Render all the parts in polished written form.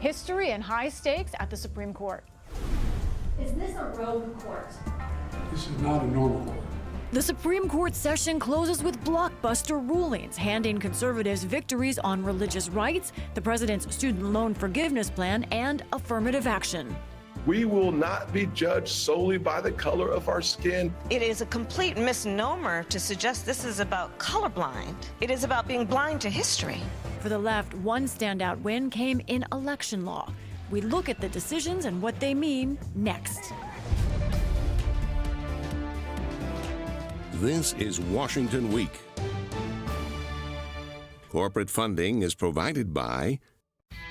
History and high stakes at the Supreme Court. Is this a rogue court? This is not a normal court. The Supreme Court session closes with blockbuster rulings, handing conservatives victories on religious rights, the president's student loan forgiveness plan, and affirmative action. We will not be judged solely by the color of our skin. It is a complete misnomer to suggest this is about colorblind. It is about being blind to history. For the left, one standout win came in election law. We look at the decisions and what they mean next. This is Washington Week. Corporate funding is provided by...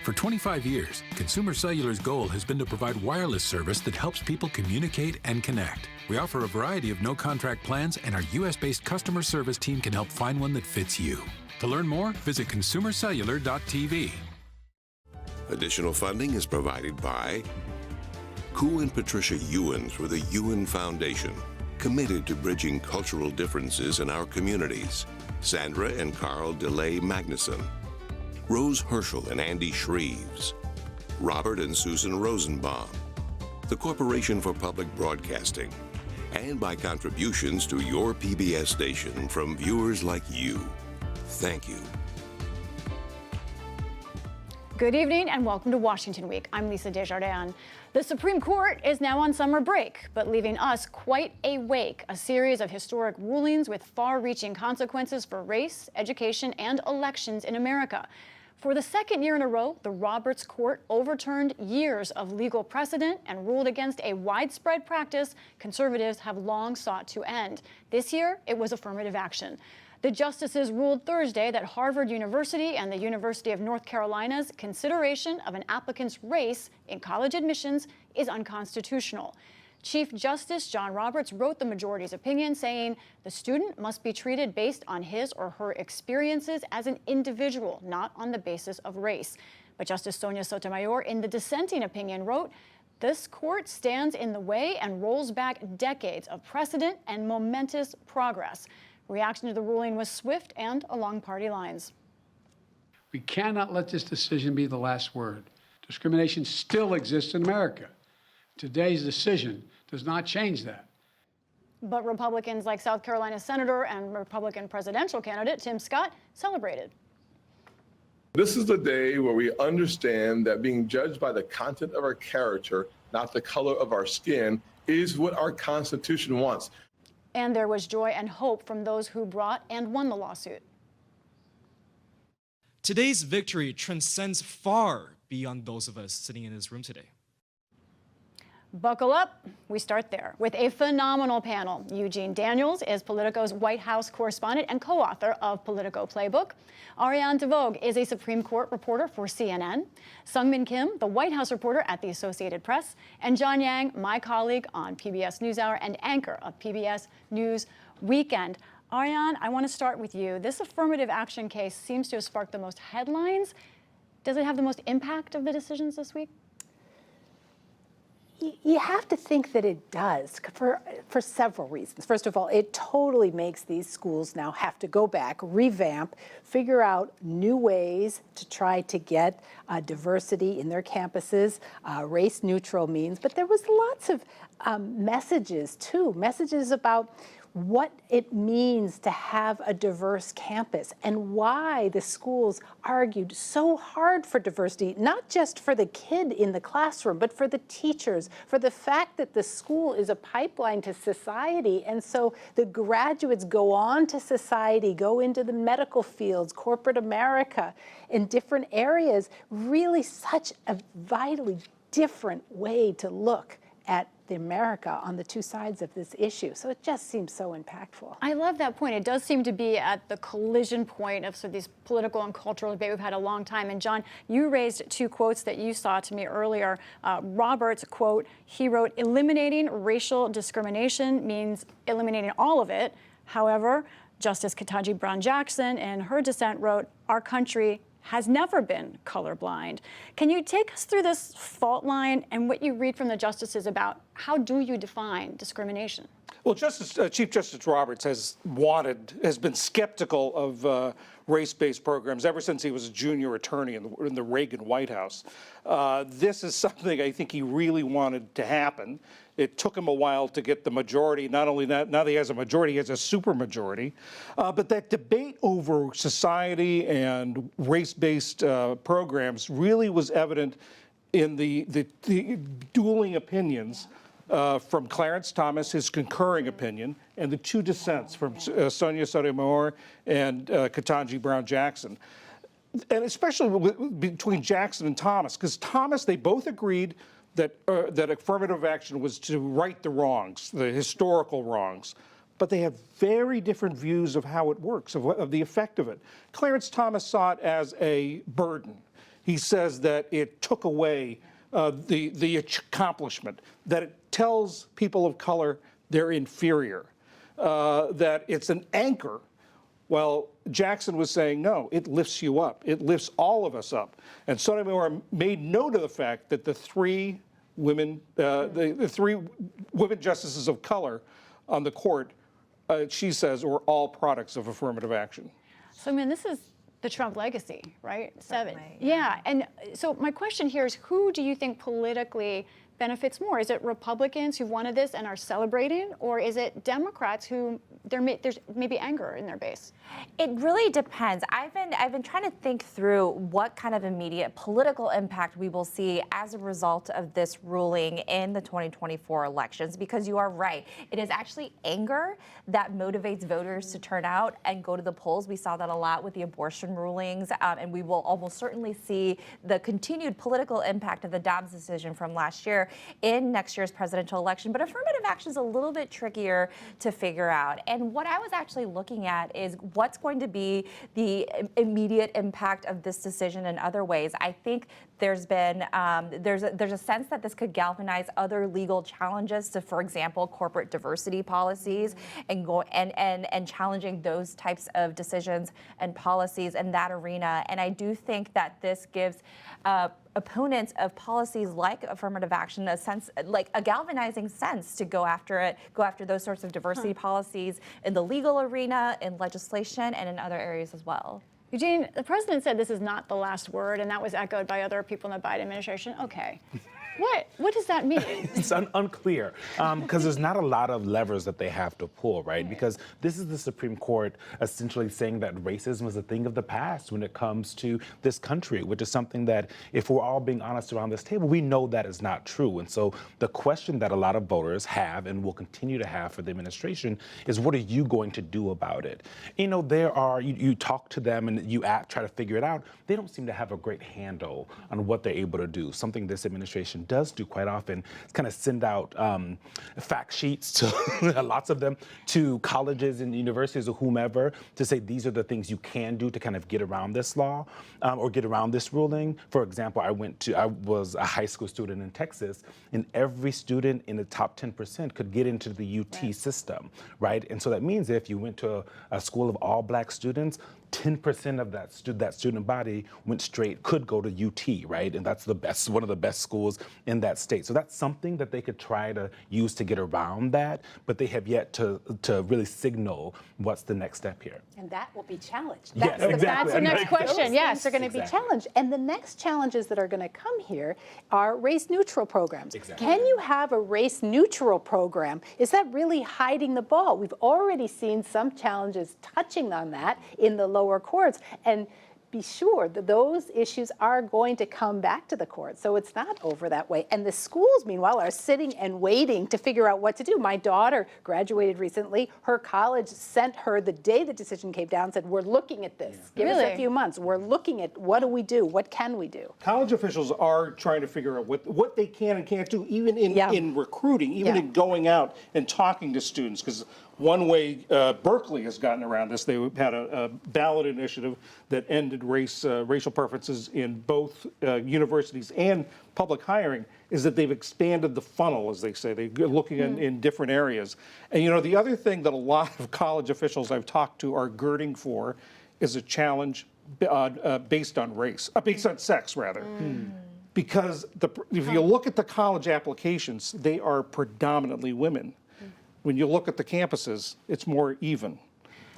For 25 years, Consumer Cellular's goal has been to provide wireless service that helps people communicate and connect. We offer a variety of no-contract plans, and our U.S.-based customer service team can help find one that fits you. To learn more, visit consumercellular.tv. Additional funding is provided by Koo and Patricia Ewan through the Ewan Foundation, committed to bridging cultural differences in our communities. Sandra and Carl DeLay Magnuson, Rose Herschel and Andy Shreves, Robert and Susan Rosenbaum, the Corporation for Public Broadcasting, and by contributions to your PBS station from viewers like you. Thank you. Good evening and welcome to Washington Week. I'm Lisa Desjardins. The Supreme Court is now on summer break, but leaving us quite a wake, a series of historic rulings with far-reaching consequences for race, education, and elections in America. For the second year in a row, the Roberts Court overturned years of legal precedent and ruled against a widespread practice conservatives have long sought to end. This year, it was affirmative action. The justices ruled Thursday that Harvard University and the University of North Carolina's consideration of an applicant's race in college admissions is unconstitutional. Chief Justice John Roberts wrote the majority's opinion, saying the student must be treated based on his or her experiences as an individual, not on the basis of race. But Justice Sonia Sotomayor, in the dissenting opinion, wrote, this court stands in the way and rolls back decades of precedent and momentous progress. Reaction to the ruling was swift and along party lines. We cannot let this decision be the last word. Discrimination still exists in America. Today's decision does not change that. But Republicans like South Carolina Senator and Republican presidential candidate Tim Scott celebrated. This is the day where we understand that being judged by the content of our character, not the color of our skin, is what our Constitution wants. And there was joy and hope from those who brought and won the lawsuit. Today's victory transcends far beyond those of us sitting in this room today. Buckle up. We start there with a phenomenal panel. Eugene Daniels is Politico's White House correspondent and co-author of Politico Playbook. Ariane de Vogue is a Supreme Court reporter for CNN. Seung Kim, the White House reporter at the Associated Press. And John Yang, my colleague on PBS NewsHour and anchor of PBS News Weekend. Ariane, I want to start with you. This affirmative action case seems to have sparked the most headlines. Does it have the most impact of the decisions this week? You have to think that it does for several reasons. First of all, it totally makes these schools now have to go back, revamp, figure out new ways to try to get diversity in their campuses, race-neutral means. But there was lots of messages, too, messages about what it means to have a diverse campus and why the schools argued so hard for diversity, not just for the kid in the classroom, but for the teachers, for the fact that the school is a pipeline to society. And so the graduates go on to society, go into the medical fields, corporate America, in different areas, really such a vitally different way to look at the America on the two sides of this issue. So it just seems so impactful. I love that point. It does seem to be at the collision point of sort of these political and cultural debate we've had a long time. And John, you raised two quotes that you saw to me earlier. Roberts, quote, he wrote, eliminating racial discrimination means eliminating all of it. However, Justice Ketanji Brown Jackson in her dissent wrote, our country has never been colorblind. Can you take us through this fault line and what you read from the justices about how do you define discrimination? Well, Chief Justice Roberts has been skeptical of race-based programs ever since he was a junior attorney in the Reagan White House. This is something I think he really wanted to happen. It took him a while to get the majority. Not only that, now that he has a majority, he has a supermajority. But that debate over society and race-based programs really was evident in the dueling opinions from Clarence Thomas, his concurring opinion, and the two dissents from Sonia Sotomayor and Ketanji Brown Jackson. And especially between Jackson and Thomas, because Thomas, they both agreed that affirmative action was to right the wrongs, the historical wrongs. But they have very different views of how it works, of the effect of it. Clarence Thomas saw it as a burden. He says that it took away the accomplishment, that it tells people of color they're inferior, that it's an anchor. Well, Jackson was saying, no, it lifts you up. It lifts all of us up. And Sotomayor made note of the fact that the three women justices of color on the court, she says, were all products of affirmative action. So, I mean, this is the Trump legacy, right? 7. Yeah. And so my question here is, who do you think politically benefits more? Is it Republicans who wanted this and are celebrating, or is it Democrats who there's maybe anger in their base? It really depends. I've been trying to think through what kind of immediate political impact we will see as a result of this ruling in the 2024 elections, because you are right. It is actually anger that motivates voters to turn out and go to the polls. We saw that a lot with the abortion rulings, and we will almost certainly see the continued political impact of the Dobbs decision from last year in next year's presidential election. But affirmative action is a little bit trickier to figure out. And what I was actually looking at is what's going to be the immediate impact of this decision in other ways. I think there's been there's a sense that this could galvanize other legal challenges to, for example, corporate diversity policies, and challenging those types of decisions and policies in that arena. And I do think that this gives opponents of policies like affirmative action a sense, like a galvanizing sense, to go after those sorts of diversity policies in the legal arena, in legislation, and in other areas as well. Eugene, the president said this is not the last word, and that was echoed by other people in the Biden administration. Okay. What does that mean? It's unclear, because there's not a lot of levers that they have to pull, right? Because this is the Supreme Court essentially saying that racism is a thing of the past when it comes to this country, which is something that, if we're all being honest around this table, we know that is not true. And so the question that a lot of voters have and will continue to have for the administration is, what are you going to do about it? You know, you talk to them and you try to figure it out. They don't seem to have a great handle on what they're able to do. Something this administration does do quite often is kind of send out fact sheets to lots of them to colleges and universities or whomever to say these are the things you can do to kind of get around this law or get around this ruling. For example, I was a high school student in Texas, and every student in the top 10% could get into the UT system, right? And so that means if you went to a school of all black students, 10% of that student body could go to UT, right? And that's one of the best schools in that state. So that's something that they could try to use to get around that, but they have yet to really signal what's the next step here. And that will be challenged. Yes, exactly. That's the next question, yes. They're going to be challenged. And the next challenges that are going to come here are race-neutral programs. Exactly. Can you have a race-neutral program? Is that really hiding the ball? We've already seen some challenges touching on that in the lower courts. And be sure that those issues are going to come back to the court. So it's not over that way. And the schools, meanwhile, are sitting and waiting to figure out what to do. My daughter graduated recently. Her college sent her, the day the decision came down, said, we're looking at this. Give us a few months. We're looking at what do we do? What can we do? College officials are trying to figure out what they can and can't do, even in recruiting, even in going out and talking to students. Because one way Berkeley has gotten around this, they had a ballot initiative that ended racial preferences in both universities and public hiring, is that they've expanded the funnel, as they say. They're looking in different areas. And, you know, the other thing that a lot of college officials I've talked to are girding for is a challenge based on based on sex, rather. Because if you look at the college applications, they are predominantly women. when you look at the campuses, it's more even.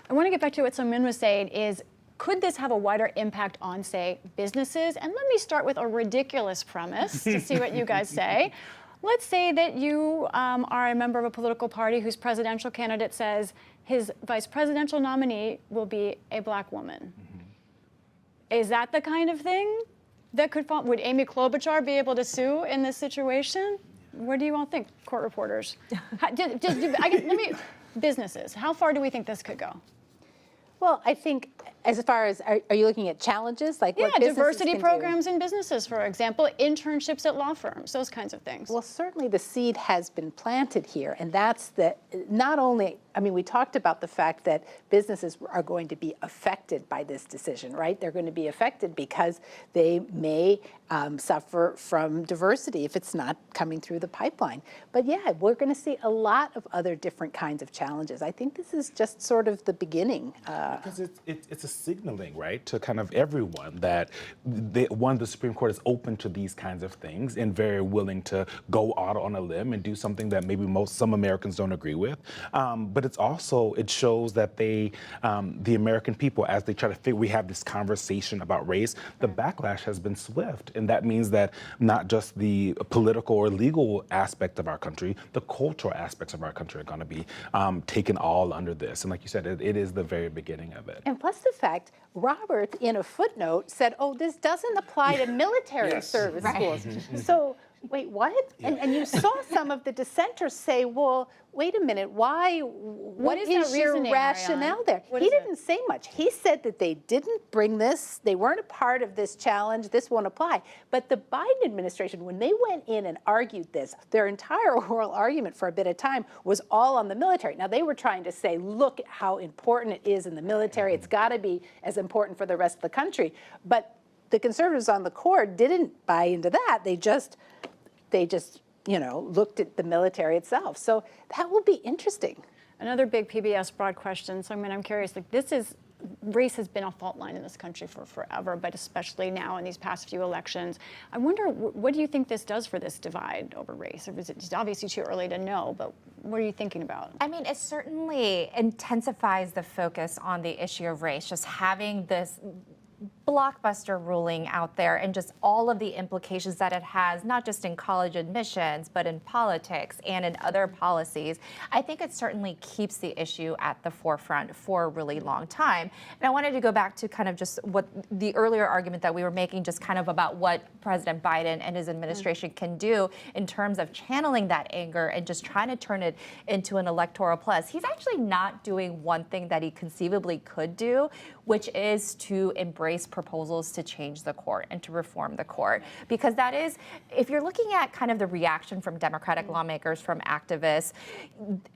I want to get back to what Seung was saying is, could this have a wider impact on, say, businesses? And let me start with a ridiculous premise to see what you guys say. Let's say that you are a member of a political party whose presidential candidate says his vice presidential nominee will be a black woman. Is that the kind of thing that could fall? Would Amy Klobuchar be able to sue in this situation? What do you all think, court reporters? Businesses, how far do we think this could go? Well, I think as far as, are you looking at challenges? Like what businesses diversity can programs in businesses, for example, internships at law firms, those kinds of things. Well, certainly the seed has been planted here, and that's not only, I mean, we talked about the fact that businesses are going to be affected by this decision, right? They're going to be affected because they may suffer from diversity if it's not coming through the pipeline. But yeah, we're going to see a lot of other different kinds of challenges. I think this is just sort of the beginning. Because it's a signaling, right, to kind of everyone that the Supreme Court is open to these kinds of things and very willing to go out on a limb and do something that maybe some Americans don't agree with. But it's also, it shows that the American people, as they try to figure, we have this conversation about race, the backlash has been swift. And that means that not just the political or legal aspect of our country, the cultural aspects of our country are going to be taken all under this. And like you said, it is the very beginning of it. And plus the fact, Robert, in a footnote, said, oh, this doesn't apply to military service schools. So, wait, what? Yeah. And you saw some of the dissenters say, well, wait a minute, what is your rationale there? He didn't say much. He said that they didn't bring this, they weren't a part of this challenge, this won't apply. But the Biden administration, when they went in and argued this, their entire oral argument for a bit of time was all on the military. Now, they were trying to say, look at how important it is in the military. It's got to be as important for the rest of the country. But the conservatives on the court didn't buy into that. They just looked at the military itself. So that will be interesting. Another big PBS broad question. So I'm curious, like race has been a fault line in this country for forever, but especially now in these past few elections. I wonder, what do you think this does for this divide over race? Or is it just obviously too early to know, but what are you thinking about? I mean, it certainly intensifies the focus on the issue of race, just having this blockbuster ruling out there and just all of the implications that it has, not just in college admissions, but in politics and in other policies. I think it certainly keeps the issue at the forefront for a really long time. And I wanted to go back to kind of just what the earlier argument that we were making, just kind of about what President Biden and his administration can do in terms of channeling that anger and just trying to turn it into an electoral plus. He's actually not doing one thing that he conceivably could do, which is to embrace proposals to change the court and to reform the court. Because that is, if you're looking at kind of the reaction from Democratic lawmakers, from activists,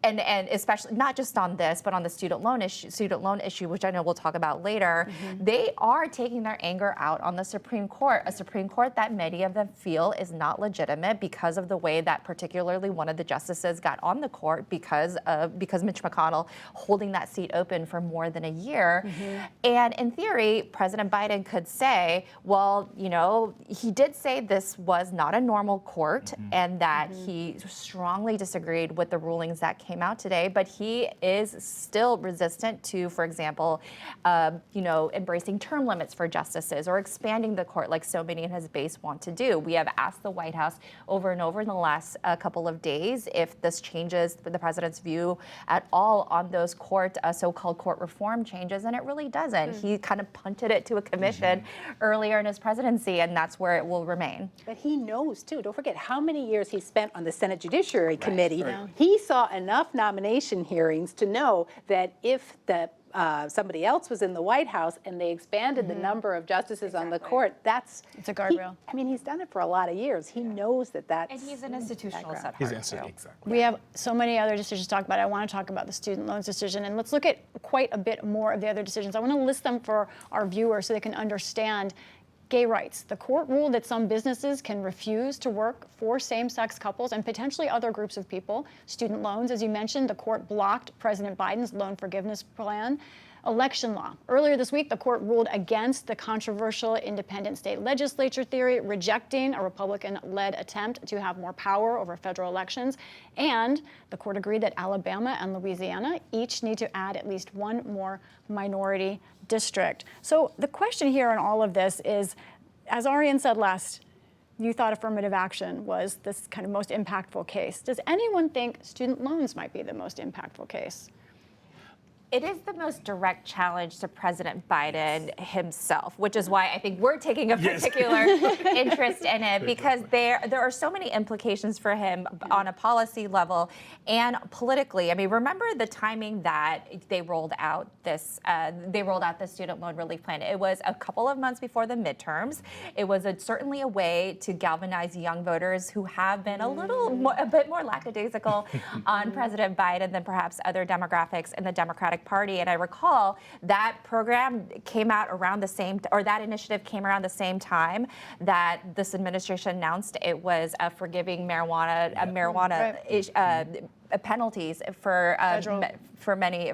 and especially not just on this, but on the student loan issue, which I know we'll talk about later, they are taking their anger out on the Supreme Court, a Supreme Court that many of them feel is not legitimate because of the way that particularly one of the justices got on the court because Mitch McConnell holding that seat open for more than a year. And in theory, President Biden could say, well, he did say this was not a normal court and that he strongly disagreed with the rulings that came out today, but he is still resistant to, for example, embracing term limits for justices or expanding the court like so many in his base want to do. We have asked the White House over and over in the last couple of days if this changes the president's view at all on those so-called court reform changes, and it really doesn't. He kind of punted it to a commission earlier in his presidency, and that's where it will remain. But he knows, too. Don't forget how many years he spent on the Senate Judiciary Committee. Right. He saw enough nomination hearings to know that if somebody else was in the White House and they expanded the number of justices on the court, it's a guardrail. He's done it for a lot of years. He knows that. And he's an institutional setter. Exactly. We have so many other decisions to talk about. I want to talk about the student loans decision, and let's look at quite a bit more of the other decisions. I want to list them for our viewers so they can understand. Gay rights. The court ruled that some businesses can refuse to work for same-sex couples and potentially other groups of people. Student loans, as you mentioned, the court blocked President Biden's loan forgiveness plan. election law. Earlier this week, the court ruled against the controversial independent state legislature theory, rejecting a Republican-led attempt to have more power over federal elections. And the court agreed that Alabama and Louisiana each need to add at least one more minority district. So the question here in all of this is, as Ariane said last, you thought affirmative action was this kind of most impactful case. Does anyone think student loans might be the most impactful case? It is the most direct challenge to President Biden himself, which is why I think we're taking a particular interest in it, because there are so many implications for him on a policy level and politically. I mean, remember the timing that they rolled out this student loan relief plan. It was a couple of months before the midterms. It was certainly a way to galvanize young voters who have been a bit more lackadaisical on President Biden than perhaps other demographics in the Democratic Party. And I recall that program came out around the same, or that initiative came around the same time that this administration announced it was forgiving marijuana penalties for many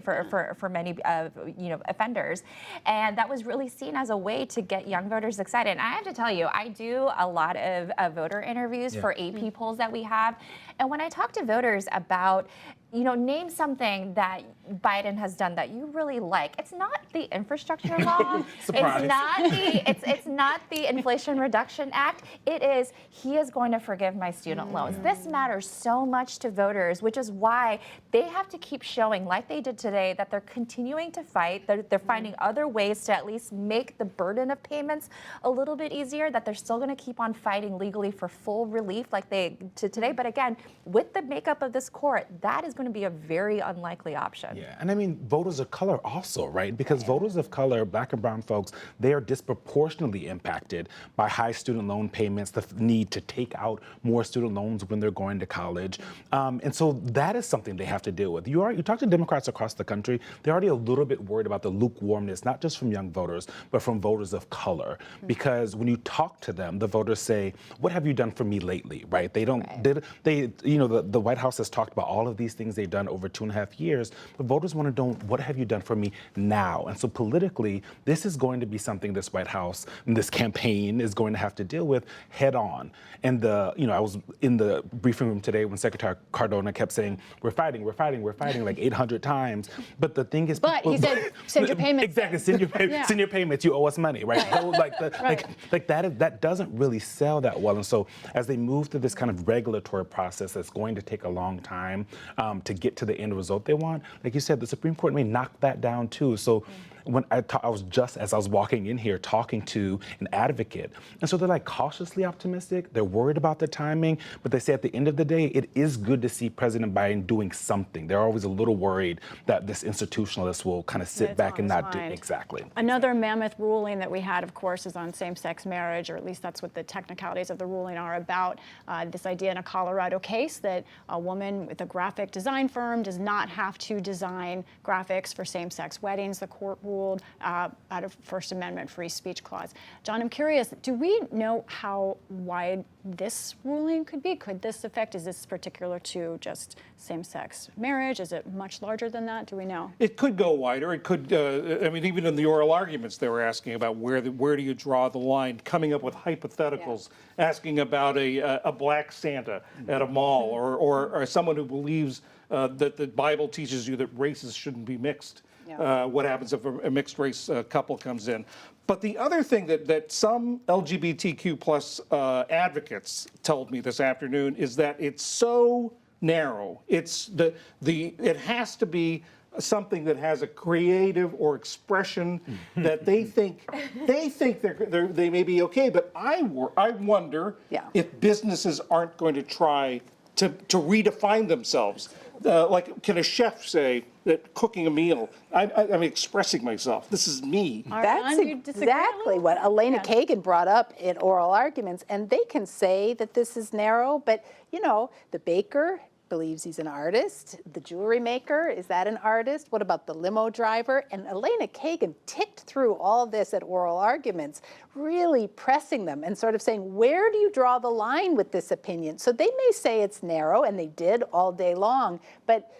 offenders, and that was really seen as a way to get young voters excited. And I have to tell you, I do a lot of voter interviews for AP polls that we have, and when I talk to voters about, name something that Biden has done that you really like, it's not the infrastructure law, it's not the Inflation Reduction Act. It is, he is going to forgive my student loans. This matters so much to voters, which is why they have to keep showing, like they did today, that they're continuing to fight, they're finding other ways to at least make the burden of payments a little bit easier, that they're still going to keep on fighting legally for full relief like they did today. But again, with the makeup of this court, that is going to be a very unlikely option. Yeah, and I mean, voters of color also, right? Because voters of color, Black and brown folks, they are disproportionately impacted by high student loan payments, the need to take out more student loans when they're going to college. And so that is something they have to deal with. You talk to Democrats across the country, they're already a little bit worried about the lukewarmness, not just from young voters, but from voters of color. Because when you talk to them, the voters say, what have you done for me lately, right? They don't, the White House has talked about all of these things they've done over 2.5 years, but voters want to know, what have you done for me now? And so politically, this is going to be something this White House and this campaign is going to have to deal with head on. And I was in the briefing room today when Secretary Cardona kept saying, we're fighting like 800 times. But the thing is, he said, send your payments. Exactly, send your payments, you owe us money, right? That doesn't really sell that well. And so as they move through this kind of regulatory process that's going to take a long time to get to the end result they want, like you said, the Supreme Court may knock that down too. So when I was just, as I was walking in here, talking to an advocate. And so they're like cautiously optimistic. They're worried about the timing, but they say at the end of the day, it is good to see President Biden doing something. They're always a little worried that this institutionalist will kind of sit back and not do exactly. Another mammoth ruling that we had, of course, is on same-sex marriage, or at least that's what the technicalities of the ruling are about. This idea in a Colorado case that a woman with a graphic design firm does not have to design graphics for same-sex weddings. The court ruled out of First Amendment free speech clause. John, I'm curious, do we know how wide this ruling could be? Could this affect, is this particular to just same-sex marriage? Is it much larger than that? Do we know? It could go wider. It could, even in the oral arguments, they were asking about where do you draw the line, coming up with hypotheticals, asking about a black Santa at a mall, or someone who believes that the Bible teaches you that races shouldn't be mixed. What happens if a mixed race couple comes in? But the other thing that some LGBTQ plus advocates told me this afternoon is that it's so narrow. It's it has to be something that has a creative or expression that they think they may be okay. But I wonder if businesses aren't going to try to redefine themselves. Like, can a chef say that cooking a meal, I'm expressing myself, this is me? That's exactly what Elena Kagan brought up in oral arguments, and they can say that this is narrow, but the baker believes he's an artist. The jewelry maker, is that an artist? What about the limo driver? And Elena Kagan ticked through all this at oral arguments, really pressing them and sort of saying, where do you draw the line with this opinion? So they may say it's narrow, and they did all day long, but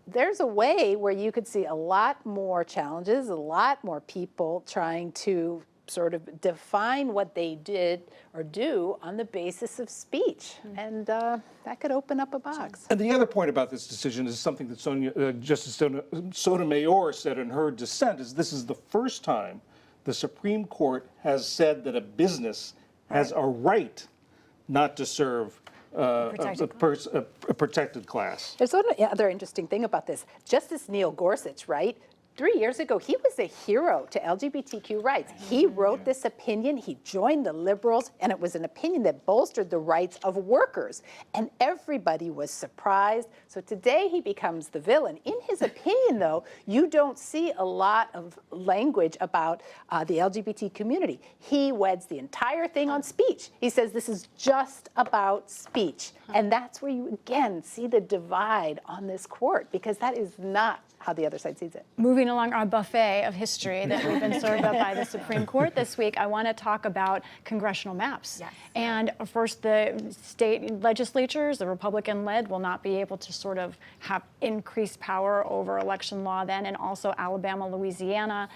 there's a way where you could see a lot more challenges, a lot more people trying to sort of define what they did or do on the basis of speech. And that could open up a box. And the other point about this decision is something that Justice Sotomayor said in her dissent, is this is the first time the Supreme Court has said that a business has a right not to serve a protected class. There's another interesting thing about this. Justice Neil Gorsuch, right? 3 years ago, he was a hero to LGBTQ rights. He wrote this opinion, he joined the liberals, and it was an opinion that bolstered the rights of workers. And everybody was surprised. So today he becomes the villain. In his opinion, though, you don't see a lot of language about the LGBT community. He weds the entire thing on speech. He says this is just about speech. And that's where you, again, see the divide on this court, because that is not how the other side sees it. Moving along our buffet of history that we've been served up by the Supreme Court this week, I want to talk about congressional maps. Yes. And first, the state legislatures, the Republican-led, will not be able to sort of have increased power over election law then, and also Alabama, Louisiana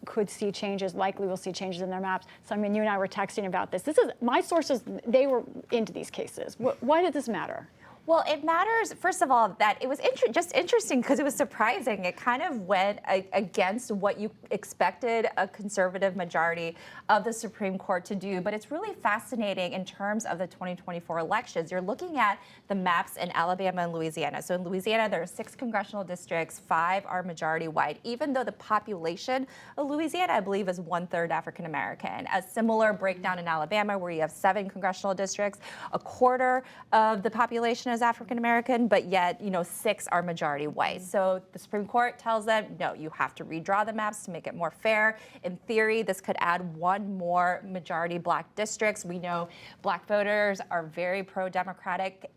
could see changes, likely will see changes in their maps. So, I mean, you and I were texting about this. This is, my sources, they were into these cases. Why did this matter? Well, it matters, first of all, that it was just interesting because it was surprising. It kind of went against what you expected a conservative majority of the Supreme Court to do. But it's really fascinating in terms of the 2024 elections. You're looking at the maps in Alabama and Louisiana. So in Louisiana, there are 6 congressional districts, 5 are majority white, even though the population of Louisiana, I believe, is 1/3 African American. A similar breakdown in Alabama, where you have 7 congressional districts, a quarter of the population is African American, but yet, 6 are majority white. So the Supreme Court tells them, no, you have to redraw the maps to make it more fair. In theory, this could add 1 more majority black districts. We know black voters are very pro-democratic,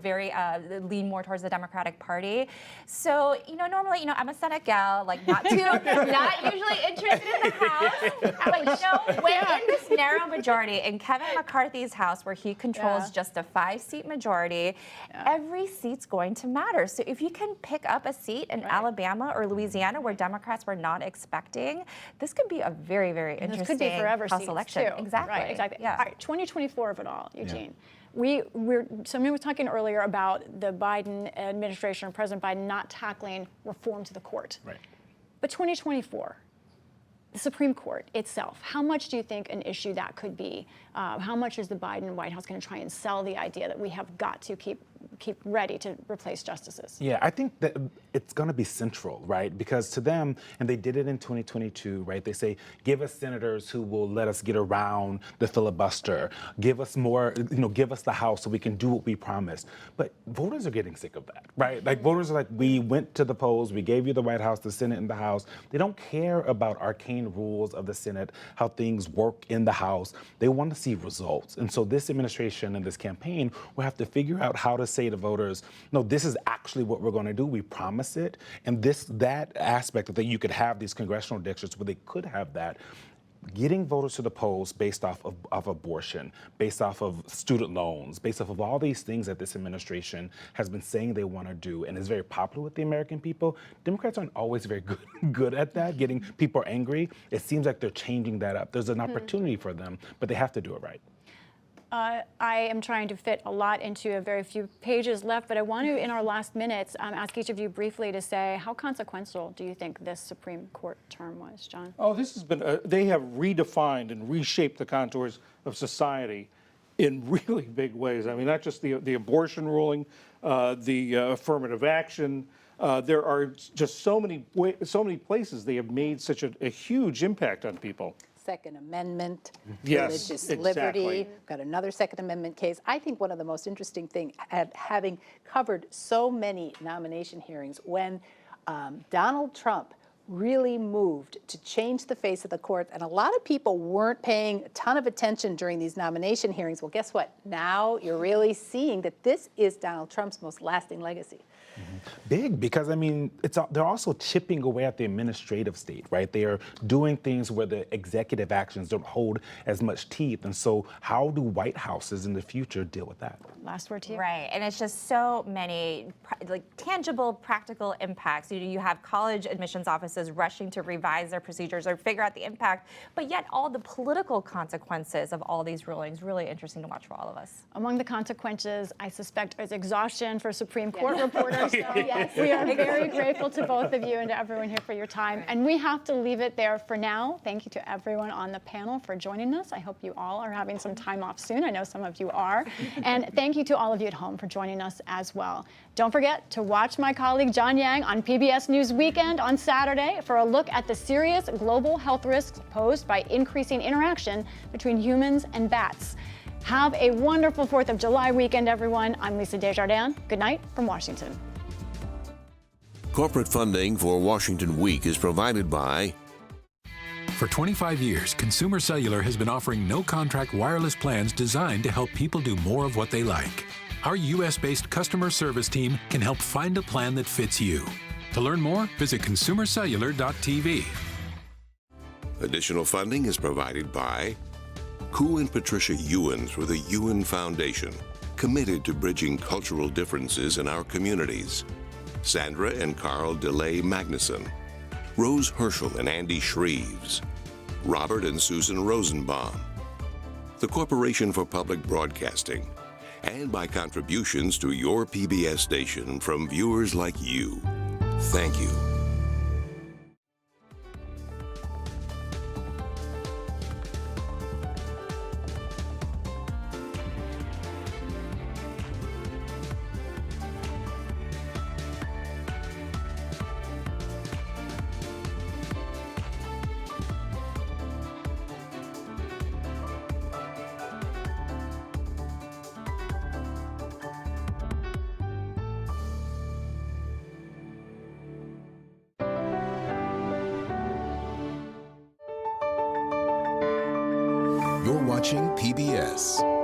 very lean more towards the Democratic Party. So, normally, I'm a Senate gal, like not usually interested in the House. But, when in this narrow majority, in Kevin McCarthy's House, where he controls just a 5-seat majority, every seat's going to matter. So if you can pick up a seat in Alabama or Louisiana where Democrats were not expecting, this could be a very, very interesting this could be forever House election. Too. Exactly. Right, exactly. Yeah. All right, 2024 of it all, Eugene. Yeah. Somebody was talking earlier about the Biden administration or President Biden not tackling reform to the court. Right. But 2024, the Supreme Court itself, how much do you think an issue that could be? How much is the Biden White House going to try and sell the idea that we have got to keep ready to replace justices? Yeah, I think that it's going to be central, right? Because to them, and they did it in 2022, right? They say, give us senators who will let us get around the filibuster, give us more, give us the House so we can do what we promised. But voters are getting sick of that, right? Like voters are like, we went to the polls, we gave you the White House, the Senate, and the House. They don't care about arcane rules of the Senate, how things work in the House. They want to see results. And so this administration and this campaign will have to figure out how to say to voters, no, this is actually what we're going to do. We promise it. And that aspect that you could have these congressional districts where they could have that, getting voters to the polls based off of abortion, based off of student loans, based off of all these things that this administration has been saying they want to do and is very popular with the American people. Democrats aren't always very good at that, getting people angry. It seems like they're changing that up. There's an opportunity for them, but they have to do it right. I am trying to fit a lot into a very few pages left, but I want to, in our last minutes, ask each of you briefly to say, how consequential do you think this Supreme Court term was, John? Oh, this has been, they have redefined and reshaped the contours of society in really big ways. I mean, not just the abortion ruling, the affirmative action. There are just so many places they have made such a huge impact on people. Second Amendment, yes, religious exactly. liberty. We've got another Second Amendment case. I think one of the most interesting things, having covered so many nomination hearings, when Donald Trump really moved to change the face of the court, and a lot of people weren't paying a ton of attention during these nomination hearings. Well, guess what? Now you're really seeing that this is Donald Trump's most lasting legacy. Big, because I mean, they're also chipping away at the administrative state, right? They are doing things where the executive actions don't hold as much teeth. And so how do White Houses in the future deal with that? Last word to you. Right, and it's just so many tangible, practical impacts. You have college admissions offices rushing to revise their procedures or figure out the impact, but yet all the political consequences of all these rulings, really interesting to watch for all of us. Among the consequences, I suspect, is exhaustion for Supreme Court reporters. So yes, we are very grateful to both of you and to everyone here for your time. And we have to leave it there for now. Thank you to everyone on the panel for joining us. I hope you all are having some time off soon. I know some of you are. And thank you to all of you at home for joining us as well. Don't forget to watch my colleague John Yang on PBS News Weekend on Saturday for a look at the serious global health risks posed by increasing interaction between humans and bats. Have a wonderful 4th of July weekend, everyone. I'm Lisa Desjardins. Good night from Washington. Corporate funding for Washington Week is provided by... For 25 years, Consumer Cellular has been offering no-contract wireless plans designed to help people do more of what they like. Our U.S.-based customer service team can help find a plan that fits you. To learn more, visit consumercellular.tv. Additional funding is provided by Koo and Patricia Ewens with the Ewen Foundation, committed to bridging cultural differences in our communities. Sandra and Carl DeLay Magnuson, Rose Herschel and Andy Shreves, Robert and Susan Rosenbaum, the Corporation for Public Broadcasting, and by contributions to your PBS station from viewers like you. Thank you. You're watching PBS.